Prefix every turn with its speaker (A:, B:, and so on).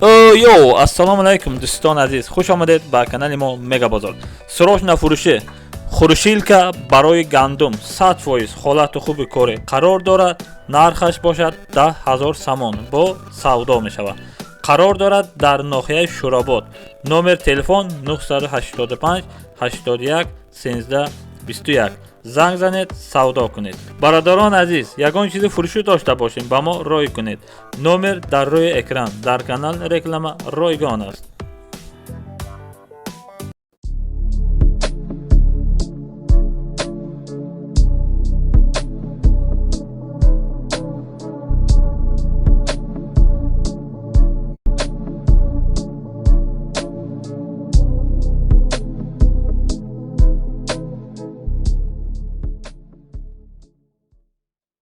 A: یو السلام علیکم دوستان عزیز، خوش آمدید به کانال ما مگا بازار. سروش فروشی خورشیلکا برای گندم 100% حالت خوب کاری قرار دارد. نرخش باشد 10,000 سامان با سودا می شود. قرار دارد در ناحیه شوراباد. نمبر تلفن 985 81 13 21. زنگ زنید سودا کنید. برادران عزیز، یگان چیز فروشی داشته باشین با ما رای کنید. نمبر در روی اکران در کانال رکلام رایگان است.